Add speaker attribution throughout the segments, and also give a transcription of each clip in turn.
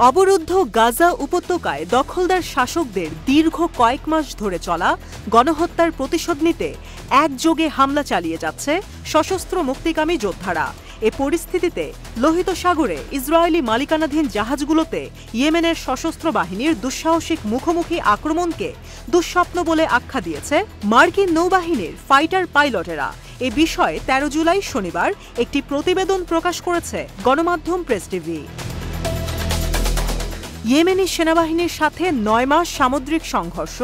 Speaker 1: অবরুদ্ধ গাজা উপত্যকায় দখলদার শাসকদের দীর্ঘ কয়েক মাস ধরে চলা গণহত্যার প্রতিশোধ নিতে একযোগে হামলা চালিয়ে যাচ্ছে সশস্ত্র মুক্তিকামী যোদ্ধারা। এ পরিস্থিতিতে লোহিত সাগরে ইসরায়েলি মালিকানাধীন জাহাজগুলোতে ইয়েমেনের সশস্ত্র বাহিনীর দুঃসাহসিক মুখোমুখি আক্রমণকে দুঃস্বপ্ন বলে আখ্যা দিয়েছে মার্কিন নৌবাহিনীর ফাইটার পাইলটেরা। এ বিষয়ে ১৩ জুলাই শনিবার একটি প্রতিবেদন প্রকাশ করেছে গণমাধ্যম প্রেস টিভি। ইয়েমেনি সেনাবাহিনীর সাথে ৯ মাস সামুদ্রিক সংঘর্ষ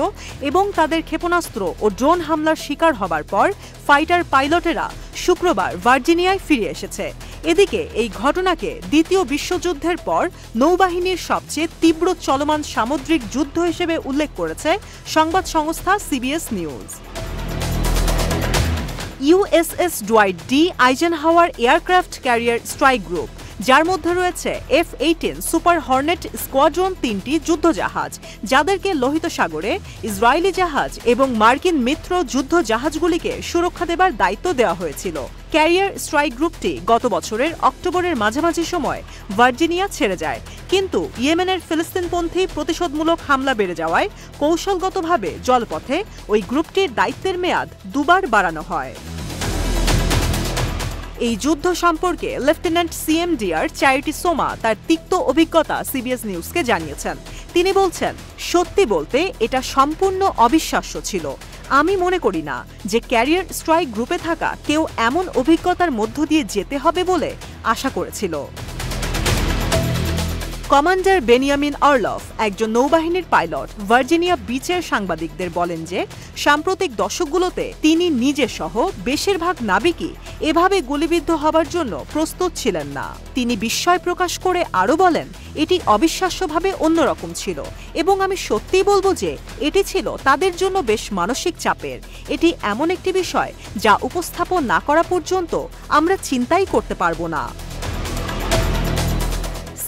Speaker 1: এবং তাদের ক্ষেপণাস্ত্র ও ড্রোন হামলার শিকার হবার পর ফাইটার পাইলটেরা শুক্রবার ভার্জিনিয়ায় ফিরে এসেছে। এদিকে এই ঘটনাকে দ্বিতীয় বিশ্বযুদ্ধের পর নৌবাহিনীর সবচেয়ে তীব্র চলমান সামুদ্রিক যুদ্ধ হিসেবে উল্লেখ করেছে সংবাদ সংস্থা CBS news. USS Dwight D Eisenhower aircraft carrier strike group, যার মধ্যে রয়েছে F-18 সুপার হর্নেট স্কোয়াড্রন ৩টি যুদ্ধজাহাজ, যাদেরকে লোহিত সাগরে ইসরায়েলি জাহাজ এবং মার্কিন মিত্র যুদ্ধ জাহাজগুলিকে সুরক্ষা দেবার দায়িত্ব দেওয়া হয়েছিল। ক্যারিয়ার স্ট্রাইক গ্রুপটি গত বছরের অক্টোবরের মাঝামাঝি সময় ভার্জিনিয়া ছেড়ে যায়, কিন্তু ইয়েমেনের ফিলিস্তিনপন্থী প্রতিশোধমূলক হামলা বেড়ে যাওয়ায় কৌশলগতভাবে জলপথে ওই গ্রুপটির দায়িত্বের মেয়াদ দুবার বাড়ানো হয়। এই যুদ্ধ সম্পর্কে লেফটেন্যান্ট CMDR চ্যারিটি সোমা তার তিক্ত অভিজ্ঞতা সিবিএস নিউজকে জানিয়েছেন। তিনি বলছেন, সত্যি বলতে এটা সম্পূর্ণ অবিশ্বাস্য ছিল। আমি মনে করি না যে ক্যারিয়ার স্ট্রাইক গ্রুপে থাকা কেউ এমন অভিজ্ঞতার মধ্য দিয়ে যেতে হবে বলে আশা করেছিল। কমান্ডার বেনিয়ামিন অরলফ, একজন নৌবাহিনীর পাইলট, ভার্জিনিয়া বিচের সাংবাদিকদের বলেন যে সাম্প্রতিক দশকগুলোতে তিনি নিজে সহ বেশিরভাগ নাবিকই এভাবে গুলিবিদ্ধ হবার জন্য প্রস্তুত ছিলেন না। তিনি বিস্ময় প্রকাশ করে আরও বলেন, এটি অবিশ্বাস্যভাবে অন্যরকম ছিল এবং আমি সত্যিই বলবো যে এটি ছিল তাদের জন্য বেশ মানসিক চাপের। এটি এমন একটি বিষয় যা উপস্থাপন না করা পর্যন্ত আমরা চিন্তাই করতে পারবো না।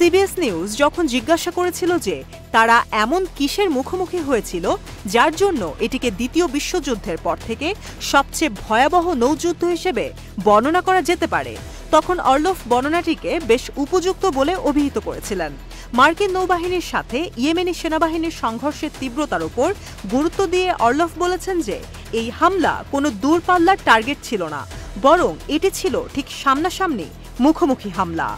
Speaker 1: সিবিএস নিউজ যখন জিজ্ঞাসা করেছিল যে তারা এমন কিসের মুখোমুখি হয়েছিল যার জন্য এটিকে দ্বিতীয় বিশ্বযুদ্ধের পর থেকে সবচেয়ে ভয়াবহ নৌযুদ্ধ হিসেবে বর্ণনা করা যেতে পারে, তখন অরলফ বর্ণনাটিকে বেশ উপযুক্ত বলে অভিহিত করেছিলেন। মার্কিন নৌবাহিনীর সাথে ইয়েমেনি সেনাবাহিনীর সংঘর্ষের তীব্রতার উপর গুরুত্ব দিয়ে অরলফ বলেছেন যে এই হামলা কোনো দূরপাল্লার টার্গেট ছিল না, বরং এটি ছিল ঠিক সামনাসামনি মুখোমুখি হামলা।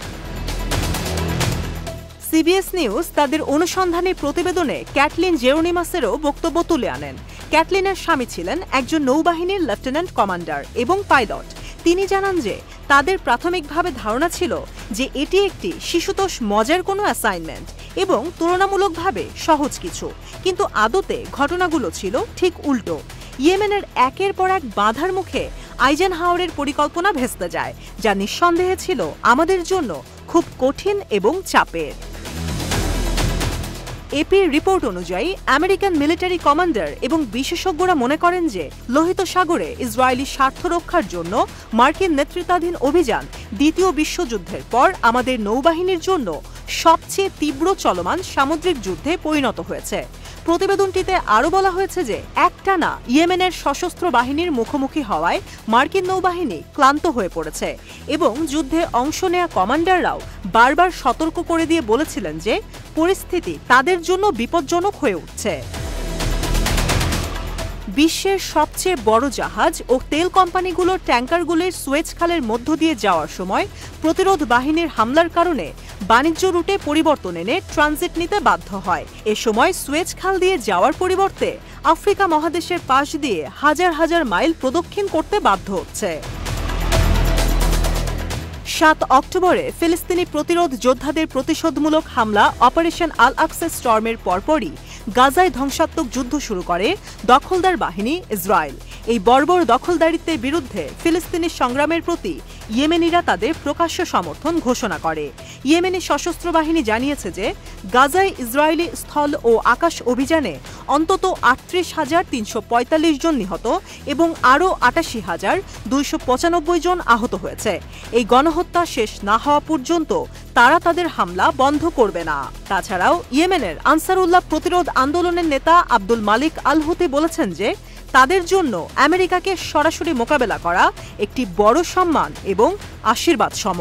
Speaker 1: সিবিএস নিউজ তাদের অনুসন্ধানী প্রতিবেদনে ক্যাটলিন জেরোনিমাসেরও বক্তব্য তুলে আনেন। ক্যাটলিনের স্বামী ছিলেন একজন নৌবাহিনীর লেফটেন্যান্ট কমান্ডার এবং পাইলট। তিনি জানান যে তাদের প্রাথমিকভাবে ধারণা ছিল যে এটি একটি শিশুতোষ মজার কোনো অ্যাসাইনমেন্ট এবং তুলনামূলকভাবে সহজ কিছু, কিন্তু আদতে ঘটনাগুলো ছিল ঠিক উল্টো। ইয়েমেনের একের পর এক বাধার মুখে আইজেনহাওয়ারের পরিকল্পনা ভেস্তে যায়, যা নিঃসন্দেহে ছিল আমাদের জন্য খুব কঠিন এবং চাপের। এপির রিপোর্ট অনুযায়ী আমেরিকান মিলিটারি কমান্ডার এবং বিশেষজ্ঞরা মনে করেন যে লোহিত সাগরে ইসরায়েলি স্বার্থ রক্ষার জন্য মার্কিন নেতৃত্বাধীন অভিযান দ্বিতীয় বিশ্বযুদ্ধের পর আমাদের নৌবাহিনীর জন্য সবচেয়ে তীব্র চলমান সামুদ্রিক যুদ্ধে পরিণত হয়েছে। প্রতিবেদনটিতে আরও বলা হয়েছে যে একটানা ইয়েমেনের সশস্ত্র বাহিনীর মুখোমুখি হওয়ায় মার্কিন নৌবাহিনী ক্লান্ত হয়ে পড়েছে এবং যুদ্ধে অংশ নেয়া কমান্ডাররাও বারবার সতর্ক করে দিয়ে বলেছিলেন যে পরিস্থিতি তাদের জন্য বিপজ্জনক হয়ে উঠছে। বিশ্বের সবচেয়ে বড় জাহাজ ও তেল কোম্পানিগুলোর ট্যাঙ্কারগুলির সুয়েজ খালের মধ্য দিয়ে যাওয়ার সময় প্রতিরোধ বাহিনীর হামলার কারণে বাণিজ্য রুটে পরিবর্তন এনে ট্রানজিট নিতে বাধ্য হয়। এ সময় সুয়েজ খাল দিয়ে যাওয়ার পরিবর্তে আফ্রিকা মহাদেশের পাশ দিয়ে হাজার হাজার মাইল প্রদক্ষিণ করতে বাধ্য হচ্ছে। ৭ অক্টোবরে ফিলিস্তিনি প্রতিরোধ যোদ্ধাদের প্রতিশোধমূলক হামলা অপারেশন আল আকসা স্টর্মের পরপরই গাজায় ধ্বংসাত্মক যুদ্ধ শুরু করে দখলদার বাহিনী ইসরায়েল। এই বর্বর দখলদারিত্বের বিরুদ্ধে ফিলিস্তিনি সংগ্রামের প্রতি ইয়েমেনিরা তাদের প্রকাশ্য সমর্থন ঘোষণা করে। ইয়েমেনি সশস্ত্র বাহিনী জানিয়েছে যে গাজায় ইসরায়েলি স্থল ও আকাশ অভিযানে অন্তত ৩৮,৩৪৫ জন নিহত এবং আরও ৮৮,২৯৫ জন আহত হয়েছে। এই গণহত্যা শেষ না হওয়া পর্যন্ত তারা তাদের হামলা বন্ধ করবে না। তাছাড়াও ইয়েমেনের আনসারুল্লাহ প্রতিরোধ আন্দোলনের নেতা আব্দুল মালিক আল হুতি বলেছেন যে তাদের জন্য আমেরিকাকে সরাসরি মোকাবেলা করা একটি বড় সম্মান এবং আশীর্বাদ সম।